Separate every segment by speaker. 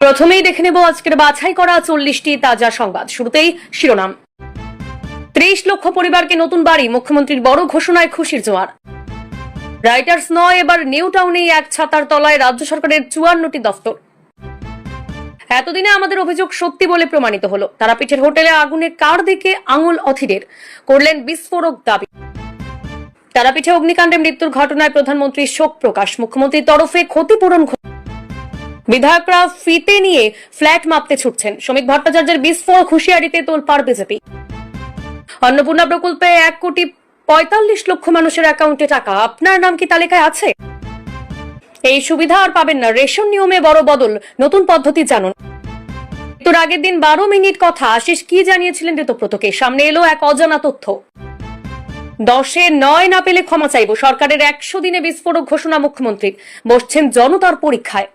Speaker 1: প্রথমেই দেখে নেব আজকের বাছাই করা 40টি তাজা সংবাদ। শুরুতেই শিরোনাম। 30 লক্ষ পরিবারকে নতুন বাড়ি, মুখ্যমন্ত্রীর বড় ঘোষণায় খুশির জোয়ার। রাইটার্স নয়, এবার নিউ টাউনেই এক ছাতার তলায় রাজ্য সরকারের 54টি দফতর। এতদিনে আমাদের অভিযোগ সত্যি বলে প্রমাণিত হলো। তারাপীঠের হোটেলে আগুনের কার দিকে আঙুল অধীরের, করলেন বিস্ফোরক দাবি। তারাপীঠে অগ্নিকাণ্ডে মৃত্যুর ঘটনায় প্রধানমন্ত্রীর শোক প্রকাশ, মুখ্যমন্ত্রীর তরফে ক্ষতিপূরণ। বিধায়করা ফিতে নিয়ে ফ্ল্যাট মাপতে ছুটছেন। শ্রমিক ভট্টাচার্যের বিস্ফোরক হুঁশিয়ারিতে তোলপাড় বিজেপি। অন্নপূর্ণা প্রকল্পে 1,45,00,000 মানুষের অ্যাকাউন্টে টাকা। আপনার নাম কি তালিকায় আছে? এই সুবিধা আর পাবেন না। রেশন নিয়মে বড় বদল, নতুন পদ্ধতি জানুন। তোর আগের দিন 12 মিনিট কথা আশিস কি জানিয়েছিলেন ঋতব্রতকে? সামনে এলো এক অজানা তথ্য। 10-এ 9 না পেলে ক্ষমা চাইব, সরকারের 100 দিনে বিস্ফোরক ঘোষণা মুখ্যমন্ত্রীর। বসছেন জনতার পরীক্ষায়।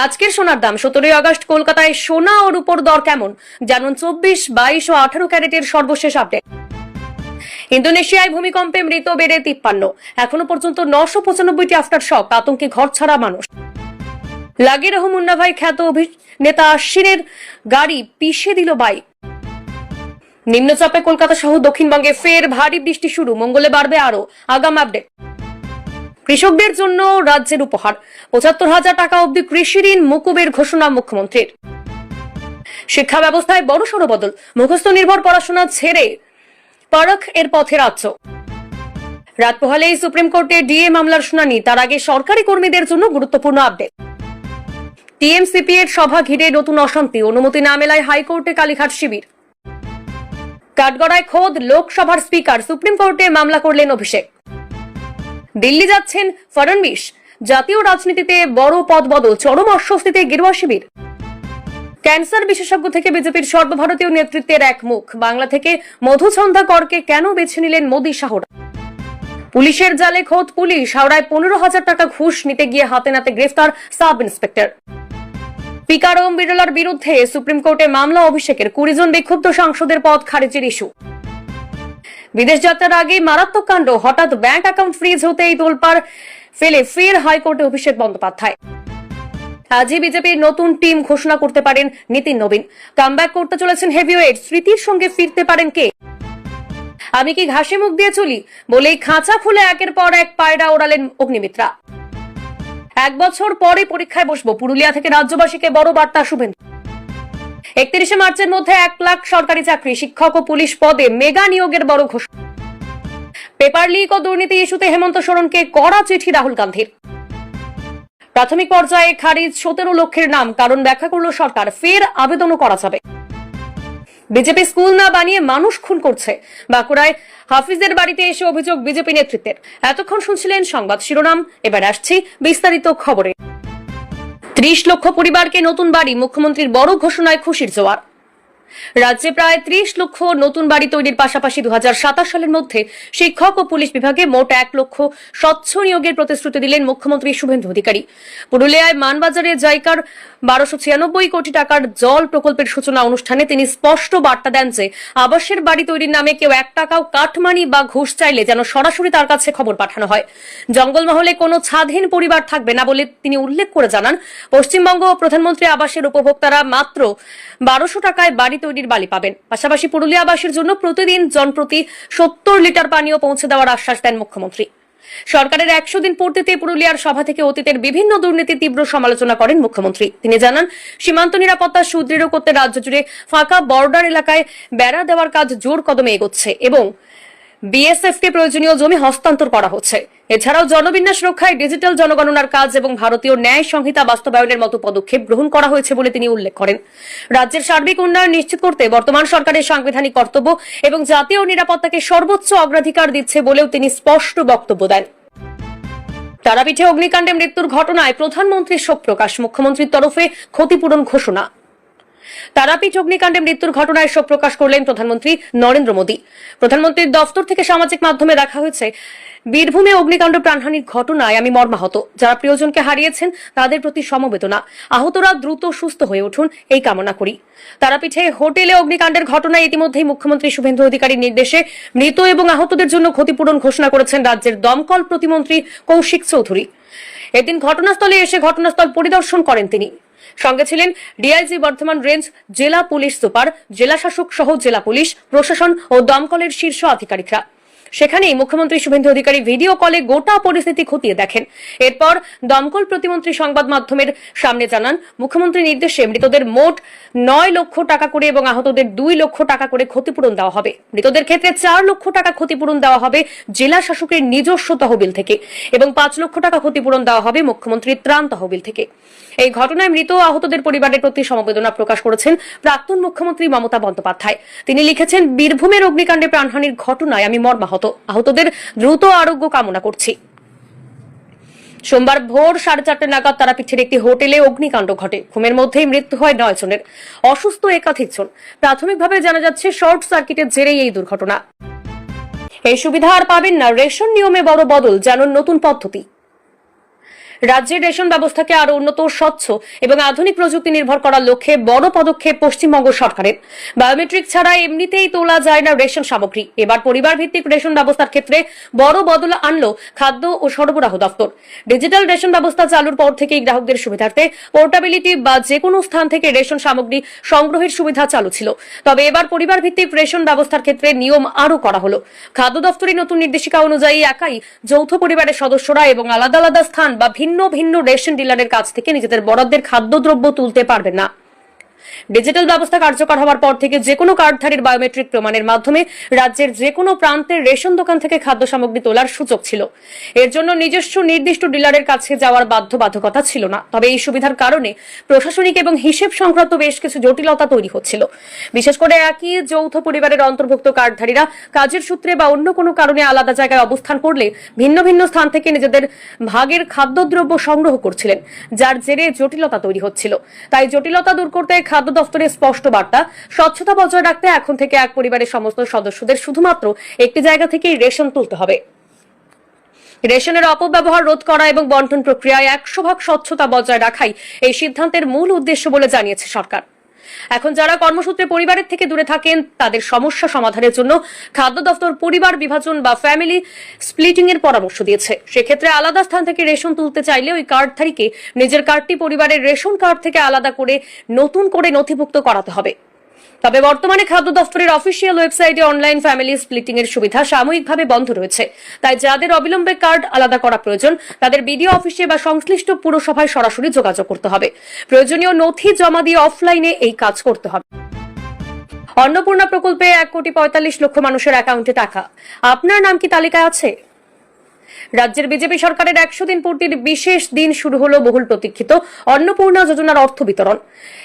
Speaker 1: আজকের সোনার দাম। 17 আগস্ট কলকাতায় সোনা ও রূপোর দর কেমন জানুন। 24, 22 ও 18 ক্যারেটের সর্বশেষ আপডেট। ইন্দোনেশিয়ায় ভূমিকম্পে মৃত বেড়ে 53। এখনো পর্যন্ত 995টি আফটার শক। আতঙ্কে ঘর ছাড়া মানুষ। লাগি রহমুন্না ভাই খ্যাত অভিনেতা আশ্বিনের গাড়ি পিষে দিল বাইক। নিম্নচাপে কলকাতা সহ দক্ষিণবঙ্গে ফের ভারী বৃষ্টি শুরু। মঙ্গলে বাড়বে আরো। আগাম আপডেট। কৃষকদের জন্য রাজ্যের উপহার, 75,000 টাকা অবধি কৃষি ঋণ মুকুবের ঘোষণা মুখ্যমন্ত্রীর। শিক্ষা ব্যবস্থায় বড়সড় বদল, মুখস্থ নির্ভর পড়াশোনা ছেড়ে পরখ এর পথে রাজ্য। রাত পোহালেই সুপ্রিম কোর্টে ডিএ মামলার শুনানি, তার আগে সরকারি কর্মীদের জন্য গুরুত্বপূর্ণ আপডেট। টিএমসিপি এর সভা ঘিরে নতুন অশান্তি, অনুমতি না মেলায় হাইকোর্টে কালীঘাট শিবির। কাঠগড়ায় খোদ লোকসভার স্পিকার, সুপ্রিম কোর্টে মামলা করলেন অভিষেক। দিল্লি যাচ্ছেন ফডনবিস, জাতীয় রাজনীতিতে বড় পদ বদল, চরম অস্বস্তিতে গেরুয়া শিবির। ক্যান্সার বিশেষজ্ঞ থেকে বিজেপির সর্বভারতীয় নেতৃত্বের এক মুখ। বাংলা থেকে মধুছন্দা করকে কেন বেছে নিলেন মোদী শাহরা? পুলিশের জালে খোদ পুলিশ, হাওড়ায় 15,000 টাকা ঘুষ নিতে গিয়ে হাতে নাতে গ্রেফতার সাব ইন্সপেক্টর। স্পিকার ওম বিড়লার বিরুদ্ধে সুপ্রিম কোর্টে মামলা অভিষেকের। 20 জন বিক্ষুব্ধ সাংসদের পদ খারিজের ইস্যু। বিদেশ যাত্রার আগে মারাত্মক কাণ্ড, হঠাৎ ব্যাংক অ্যাকাউন্ট ফ্রিজ হতেই তোলপাড় ফেলে ফের হাইকোর্টে অভিষেক বন্দ্যোপাধ্যায়। আজই বিজেপির নতুন টিম ঘোষণা করতে পারেন নীতিন নবীন। কামব্যাক করতে চলেছেন হেভিওয়েট, স্মৃতির সঙ্গে ফিরতে পারেন কে? আমি কি ঘাসে মুখ দিয়ে চলি বলেই খাঁচা খুলে একের পর এক পায়রা ওড়ালেন অগ্নিমিত্রা। 1 বছর পরে পরীক্ষায় বসবো, পুরুলিয়া থেকে রাজ্যবাসীকে বড় বার্তা শুভেন্দু। 31 মার্চের মধ্যে 1 লাখ সরকারি চাকরি, শিক্ষক ও পুলিশ পদে মেগা নিয়োগের বড় ঘোষণা। পেপার লিক ও দুর্নীতি ইস্যুতে হেমন্ত সোরেনকে কড়া চিঠি রাহুল গান্ধীর। প্রাথমিক পর্যায়ে খারিজ 17 লক্ষের নাম, কারণ ব্যাখ্যা করল সরকার। ফের আবেদনও করা যাবে। বিজেপি স্কুল না বানিয়ে মানুষ খুন করছে। বাঁকুড়ায় হাফিজের বাড়িতে এসে অভিযোগ বিজেপি নেতৃত্বের। এতক্ষণ শুনছিলেন সংবাদ শিরোনাম, এবার আসছি বিস্তারিত খবরে। 30 লক্ষ পরিবারকে নতুন বাড়ি, মুখ্যমন্ত্রীর বড় ঘোষণায় খুশির জোয়ার। রাজ্যে প্রায় 30 লক্ষ নতুন বাড়ি তৈরির পাশাপাশি 2027 সালের মধ্যে শিক্ষক ও পুলিশ বিভাগে মোট 1 লক্ষ স্বচ্ছ নিয়োগের প্রতিশ্রুতি দিলেন মুখ্যমন্ত্রী শুভেন্দু অধিকারী। পুরুলিয়ায় মানবাজারে জাইকার 1296 কোটি টাকার জল প্রকল্পের সূচনা অনুষ্ঠানে তিনি স্পষ্ট বার্তা দেন যে আবাসের বাড়ি তৈরির নামে কেউ 1 টাকাও কাটমানি বা ঘুষ চাইলে যেন সরাসরি তার কাছে খবর পাঠানো হয়। জঙ্গলমহলে কোনো ছাদহীন পরিবার থাকবে না বলে তিনি উল্লেখ করে জানান, পশ্চিমবঙ্গ ও প্রধানমন্ত্রী আবাসের উপভোক্তারা মাত্র 1200 টাকায় বাড়ি তৈরির বালি পাবেন। পাশাপাশি পুরুলিয়া আবাসের জন্য প্রতিদিন জনপ্রতি 70 লিটার পানীয় পৌঁছে দেওয়ার আশ্বাস দেন মুখ্যমন্ত্রী। সরকারের 100 দিন পূর্তিতে পুরুলিয়ার সভা থেকে অতীতের বিভিন্ন দুর্নীতির তীব্র সমালোচনা করেন মুখ্যমন্ত্রী। তিনি জানান, সীমান্ত নিরাপত্তা সুদৃঢ় করতে রাজ্য জুড়ে ফাঁকা বর্ডার এলাকায় বেড়া দেওয়ার কাজ জোর কদমে এগোচ্ছে এবং বিএসএফ কে প্রয়োজনীয় জমি হস্তান্তর করা হচ্ছে। এছাড়াও জনবিন্যাস রক্ষায় ডিজিটাল জনগণনার কাজ এবং ভারতীয় ন্যায় সংহিতা বাস্তবায়নের মতো পদক্ষেপ গ্রহণ করা হয়েছে বলে তিনি উল্লেখ করেন। রাজ্যের সার্বিক উন্নয়ন নিশ্চিত করতে বর্তমান সরকারের সাংবিধানিক কর্তব্য এবং জাতীয় নিরাপত্তাকে সর্বোচ্চ অগ্রাধিকার দিচ্ছে বলেও তিনি স্পষ্ট বক্তব্য দেন। তারাপীঠে অগ্নিকাণ্ডে মৃত্যুর ঘটনায় প্রধানমন্ত্রীর শোক প্রকাশ, মুখ্যমন্ত্রীর তরফে ক্ষতিপূরণ ঘোষণা। তারাপীঠ অগ্নিকাণ্ডে মৃত্যুর ঘটনায় শোক প্রকাশ করলেন প্রধানমন্ত্রী নরেন্দ্র মোদী। প্রধানমন্ত্রীর দফতর থেকে সামাজিক মাধ্যমে দেখা হয়েছে, বীরভূমে অগ্নিকাণ্ড প্রাণহানির ঘটনায় আমি মর্মাহত। যারা প্রিয়জনকে হারিয়েছেন তাদের প্রতি সমবেদনা। আহতরা দ্রুত সুস্থ হয়ে উঠুন এই কামনা করি। তারাপীঠে হোটেলে অগ্নিকাণ্ডের ঘটনায় ইতিমধ্যেই মুখ্যমন্ত্রী শুভেন্দু অধিকারীর নির্দেশে মৃত এবং আহতদের জন্য ক্ষতিপূরণ ঘোষণা করেছেন রাজ্যের দমকল প্রতিমন্ত্রী কৌশিক চৌধুরী। এদিন ঘটনাস্থলে এসে ঘটনাস্থল পরিদর্শন করেন তিনি। সঙ্গে ছিলেন ডিআইজি বর্ধমান রেঞ্জ, জেলা পুলিশ সুপার, জেলা শাসক সহ জেলা পুলিশ প্রশাসন ও দমকলের শীর্ষ আধিকারিকরা। সেখানেই মুখ্যমন্ত্রী শুভেন্দু অধিকারী ভিডিও কলে গোটা পরিস্থিতি খতিয়ে দেখেন। এরপর দমকল প্রতিমন্ত্রী সংবাদ মাধ্যমের সামনে জানান, মুখ্যমন্ত্রীর নির্দেশে মৃতদের মোট 9 লক্ষ টাকা করে এবং আহতদের 2 লক্ষ টাকা করে ক্ষতিপূরণ দেওয়া হবে। মৃতদের ক্ষেত্রে 4 লক্ষ টাকা ক্ষতিপূরণ দেওয়া হবে জেলা শাসকের নিজস্ব তহবিল থেকে এবং 5 লক্ষ টাকা ক্ষতিপূরণ দেওয়া হবে মুখ্যমন্ত্রীর ত্রাণ তহবিল থেকে। এই ঘটনায় মৃত আহতদের পরিবারের প্রতি সমবেদনা প্রকাশ করেছেন প্রাক্তন মুখ্যমন্ত্রী মমতা বন্দ্যোপাধ্যায়। তিনি লিখেছেন, বীরভূমের অগ্নিকাণ্ডে প্রাণহানির ঘটনায় আমি মর্মাহত, আহতদের দ্রুত আরোগ্য কামনা করছি। সোমবার ভোর 4:30 নাগাদ তারাপীঠের একটি হোটেলে অগ্নিকাণ্ড ঘটে। ঘুমের মধ্যেই মৃত্যু হয় 9 জনের, অসুস্থ একাধিক জন। প্রাথমিকভাবে জানা যাচ্ছে শর্ট সার্কিটের জেরেই এই দুর্ঘটনা। এই সুবিধা আর পাবেন না, রেশন নিয়মে বড় বদল, জানুন নতুন পদ্ধতি। রাজ্যের রেশন ব্যবস্থাকে আরো উন্নত, স্বচ্ছ এবং আধুনিক প্রযুক্তি নির্ভর করার লক্ষ্যে বড় পদক্ষেপ পশ্চিমবঙ্গ সরকারের। বায়োমেট্রিক ছাড়া এমনিতেই তোলা যায় না রেশন সামগ্রী। এবার পরিবার ভিত্তিক রেশন ব্যবস্থার ক্ষেত্রে বড় বদল আনলো খাদ্য ও সরবরাহ দপ্তর। ডিজিটাল রেশন ব্যবস্থা চালুর পর থেকেই গ্রাহকদের সুবিধার্থে পোর্টাবিলিটি বা যে কোনো স্থান থেকে রেশন সামগ্রী সংগ্রহের সুবিধা চালু ছিল। তবে এবার পরিবার ভিত্তিক রেশন ব্যবস্থার ক্ষেত্রে নিয়ম আরো করা হলো। খাদ্য দপ্তরের নতুন নির্দেশিকা অনুযায়ী একাই, যৌথ পরিবারের সদস্যরা এবং আলাদা আলাদা স্থান বা ভিন্ন ভিন্ন রেশন ডিলারের কাছ থেকে নিজেদের বরাদ্দের খাদ্যদ্রব্য তুলতে পারবেন না। ডিজিটাল ব্যবস্থা কার্যকর হওয়ার পর থেকে যে কোনো কার্ডধারীর বায়োমেট্রিক প্রমাণের মাধ্যমে রাজ্যের যে কোনো প্রান্তের রেশন দোকান থেকে খাদ্য সামগ্রী তোলার সুযোগ ছিল। এর জন্য নিজস্ব নির্দিষ্ট ডিলারের কাছে যাওয়ার বাধ্যবাধকতা ছিল না। তবে এই সুবিধার কারণে প্রশাসনিক এবং হিসেব সংক্রান্ত বেশ কিছু জটিলতা তৈরি হচ্ছিল। বিশেষ করে একই যৌথ পরিবারের অন্তর্ভুক্ত কার্ডধারীরা কাজের সূত্রে বা অন্য কোনো কারণে আলাদা জায়গায় অবস্থান করলে ভিন্ন ভিন্ন স্থান থেকে নিজেদের ভাগের খাদ্যদ্রব্য সংগ্রহ করছিলেন, যার জেরে জটিলতা তৈরি হচ্ছিল। তাই জটিলতা দূর করতে খাদ্য দপ্তরের স্পষ্ট বার্তা, স্বচ্ছতা বজায় রাখতে এখন থেকে এক পরিবারের সমস্ত সদস্যদের শুধুমাত্র একটি জায়গা থেকেই রেশন তুলতে হবে। রেশনের অপব্যবহার রোধ করা এবং বন্টন প্রক্রিয়ায় 100% স্বচ্ছতা বজায় রাখাই এই সিদ্ধান্তের মূল উদ্দেশ্য বলে জানিয়েছে সরকার। এখন যারা কর্মসূত্রে পরিবারের থেকে দূরে থাকেন তাদের সমস্যা সমাধানের জন্য খাদ্য দপ্তর পরিবার বিভাজন বা ফ্যামিলি স্প্লিটিং এর পরামর্শ দিয়েছে। সেক্ষেত্রে আলাদা স্থান থেকে রেশন তুলতে চাইলে ওই কার্ডধারীকে নিজের কার্ডটি পরিবারের রেশন কার্ড থেকে আলাদা করে নতুন করে নথিভুক্ত করাতে হবে। তবে বর্তমানে খাদ্য দপ্তরের অফিসিয়াল ওয়েবসাইটে অনলাইন ফ্যামিলি স্প্লিটিং এর সুবিধা সাময়িকভাবে বন্ধ রয়েছে। তাই যাদের অবিলম্বে কার্ড আলাদা করা প্রয়োজন তাদের বিডিও অফিসে বা সংশ্লিষ্ট পুরসভায় সরাসরি যোগাযোগ করতে হবে। প্রয়োজনীয় নথি জমা দিয়ে অফলাইনে এই কাজ করতে হবে। অন্নপূর্ণা প্রকল্পে 1,45,00,000 মানুষের অ্যাকাউন্টে টাকা। আপনার নাম কি তালিকায় আছে? রাজ্যের বিজেপি সরকারের 100 দিন পূর্তির বিশেষ দিন শুরু হলো বহুল প্রতীক্ষিত অন্নপূর্ণা যোজনার অর্থ বিতরণ।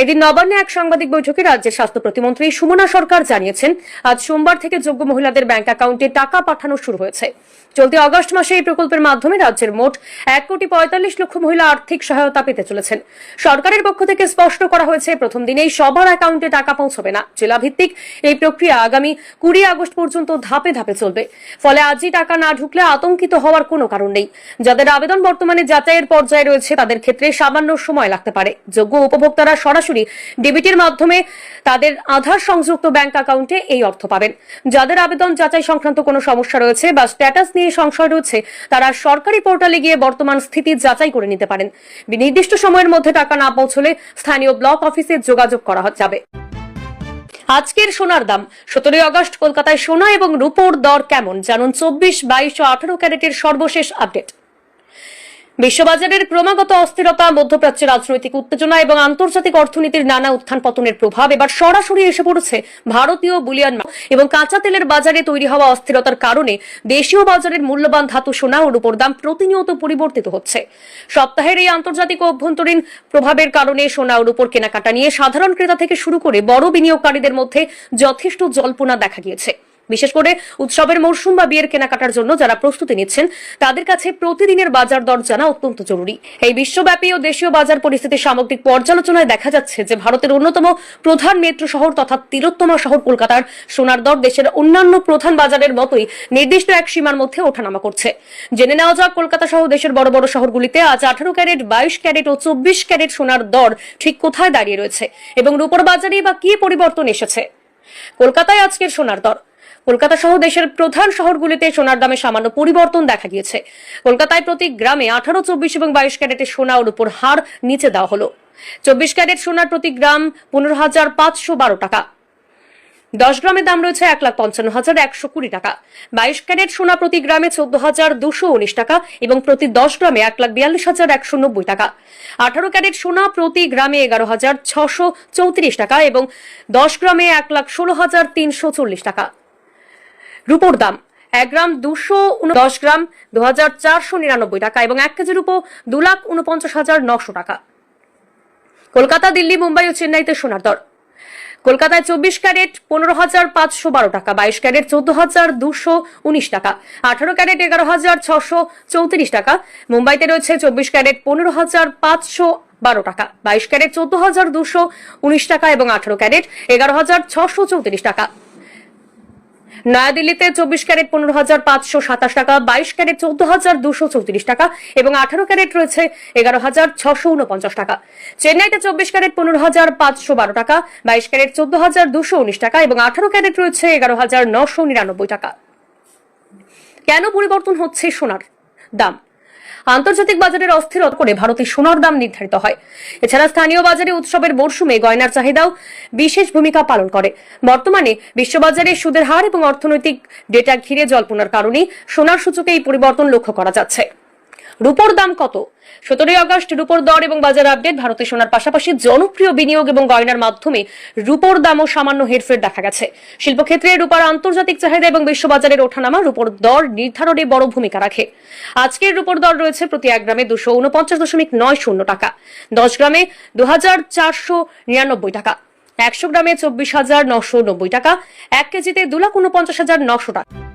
Speaker 1: এদিন নবান্নে এক সাংবাদিক বৈঠকে রাজ্যের স্বাস্থ্য প্রতিমন্ত্রী সুমনা সরকার জানিয়েছেন, আজ সোমবার থেকে যোগ্য মহিলাদের ব্যাংক অ্যাকাউন্টে টাকা পাঠানো শুরু হয়েছে। চলতি অগস্ট মাসে এই প্রকল্পের মাধ্যমে রাজ্যের মোট 1,45,00,000 মহিলা আর্থিক সহায়তা পেতে চলেছেন। সরকারের পক্ষ থেকে স্পষ্ট করা হয়েছে, প্রথম দিনেই সবার অ্যাকাউন্টে টাকা পৌঁছবে না। জেলা ভিত্তিক এই প্রক্রিয়া আগামী 20 আগস্ট পর্যন্ত ধাপে ধাপে চলবে। ফলে আজই টাকা না ঢুকলে আতঙ্কিত হওয়ার কোনো কারণ নেই। যাদের আবেদন বর্তমানে যাচাইয়ের পর্যায়ে রয়েছে তাদের ক্ষেত্রে সামান্য সময় লাগতে পারে। যোগ্য উপভোক্তারা সরাসরি ডিবিটির মাধ্যমে তাদের আধার সংযুক্ত ব্যাংক অ্যাকাউন্টে এই অর্থ পাবেন। যাদের আবেদন যাচাই সংক্রান্ত কোনো সমস্যা রয়েছে বা স্ট্যাটাস নিয়ে সংশয় রয়েছে তারা সরকারি পোর্টালে গিয়ে বর্তমান স্থিতি যাচাই করে নিতে পারেন। নির্দিষ্ট সময়ের মধ্যে টাকা না পৌঁছলে স্থানীয় ব্লক অফিসে যোগাযোগ করা যাবে। আজকের সোনার দাম। 17 আগস্ট কলকাতায় সোনা এবং রূপোর দর কেমন জানুন 24, 22 ও 18 ক্যারেটের সর্বশেষ আপডেট। বিশ্ববাজারের ক্রমাগত অস্থিরতা, মধ্যপ্রাচ্যের রাজনৈতিক উত্তেজনা এবং আন্তর্জাতিক অর্থনীতির নানা উত্থান পতনের প্রভাব এবার সরাসরি এসে পড়েছে ভারতীয় বুলিয়ান এবং কাঁচা তেলের বাজারে তৈরি হওয়া অস্থিরতার কারণে দেশীয় বাজারের মূল্যবান ধাতু সোনা ও রূপোর দাম প্রতিনিয়ত পরিবর্তিত হচ্ছে। সপ্তাহের এই আন্তর্জাতিক ও অভ্যন্তরীণ প্রভাবের কারণে সোনা ও রূপোর কেনাকাটা নিয়ে সাধারণ ক্রেতা থেকে শুরু করে বড় বিনিয়োগকারীদের মধ্যে যথেষ্ট জল্পনা দেখা গিয়েছে। বিশেষ করে উৎসবের মরশুম বা বিয়ের কেনাকাটার জন্য যারা প্রস্তুতি নিচ্ছেন তাদের কাছে প্রতিদিনের বাজার দর জানা অত্যন্ত জরুরি। এই বিশ্বব্যাপী ও দেশীয় বাজার পরিস্থিতির সামগ্রিক পর্যালোচনায় দেখা যাচ্ছে যে ভারতের অন্যতম প্রধান মেট্রো শহর তথা তিলোত্তমা শহর কলকাতার সোনার দর দেশের অন্যান্য প্রধান বাজারের মতোই নির্দিষ্ট এক সীমার মধ্যে ওঠানামা করছে। জেনে নেওয়া যাক কলকাতা সহ দেশের বড় বড় শহরগুলিতে আজ 18 ক্যারেট, 22 ক্যারেট ও 24 ক্যারেট সোনার দর ঠিক কোথায় দাঁড়িয়ে রয়েছে এবং রূপোর বাজারে বা কি পরিবর্তন এসেছে। কলকাতায় আজকের সোনার দর। কলকাতা সহ দেশের প্রধান শহরগুলিতে সোনার দামে সামান্য পরিবর্তন দেখা গিয়েছে। কলকাতায় প্রতি গ্রামে 18, 24 এবং 22 ক্যারেটের সোনা ও রূপোর হার নিচে দেওয়া হলো। 24 ক্যারেট সোনার প্রতি গ্রাম 15,512 টাকা। 10 গ্রামের দাম রয়েছে 1,55,120 টাকা। 22 ক্যারেট সোনা প্রতি গ্রামে 14,219 টাকা এবং প্রতি 10 গ্রামে 1,42,190 টাকা। 18 ক্যারেট সোনা প্রতি গ্রামে 11,634 টাকা এবং 10 গ্রামে 1,16,340 টাকা। রূপোর দাম 1 গ্রাম 10 গ্রাম 2,499 টাকা এবং 1 কেজি রূপো 2,49,900 টাকা। কলকাতা, দিল্লি, মুম্বাই ও চেন্নাইতে সোনার দর। কলকাতায় 24 ক্যারেট 15,512 টাকা, 22 ক্যারেট 14,219 টাকা, 18 ক্যারেট 11,634 টাকা। মুম্বাইতে রয়েছে 24 ক্যারেট 15,512 টাকা, 22 ক্যারেট 14,219 টাকা এবং 18 ক্যারেট 11,634 টাকা। নয়াদিল্লিতে 24 ক্যারেট 15,527 টাকা, 22 ক্যারেট 14,234 টাকা এবং 18 ক্যারেট রয়েছে 11,649 টাকা। চেন্নাইতে 24 ক্যারেট 15,512 টাকা, 22 ক্যারেট 14,219 টাকা এবং 18 ক্যারেট রয়েছে 11,999 টাকা। কেন পরিবর্তন হচ্ছে সোনার দাম? আন্তর্জাতিক বাজারের অস্থিরতা করে ভারতের সোনার দাম নির্ধারিত হয়। এছাড়া স্থানীয় বাজারে উৎসবের মরশুমে গয়নার চাহিদাও বিশেষ ভূমিকা পালন করে। বর্তমানে বিশ্ববাজারে সুদের হার এবং অর্থনৈতিক ডেটা ঘিরে জল্পনার কারণে সোনার সূচকে এই পরিবর্তন লক্ষ্য করা যাচ্ছে। রূপোর দাম কত? 17 আগস্ট রূপোর দর এবং বাজার আপডেট। ভারতে সোনার পাশাপাশি জনপ্রিয় বিনিয়োগ এবং গয়নার মাধ্যমে রূপোর দামও সামান্য হেরফের দেখা গেছে। শিল্পক্ষেত্রে রূপার আন্তর্জাতিক চাহিদা এবং বিশ্ববাজারের ওঠানামা রূপোর দর নির্ধারণে বড় ভূমিকা রাখে। আজকের রূপোর দর রয়েছে প্রতি 1 গ্রামে 249.90 টাকা, 10 গ্রামে 2,499 টাকা, 100 গ্রামে 24,990 টাকা, 1 কেজিতে 2,49,900 টাকা।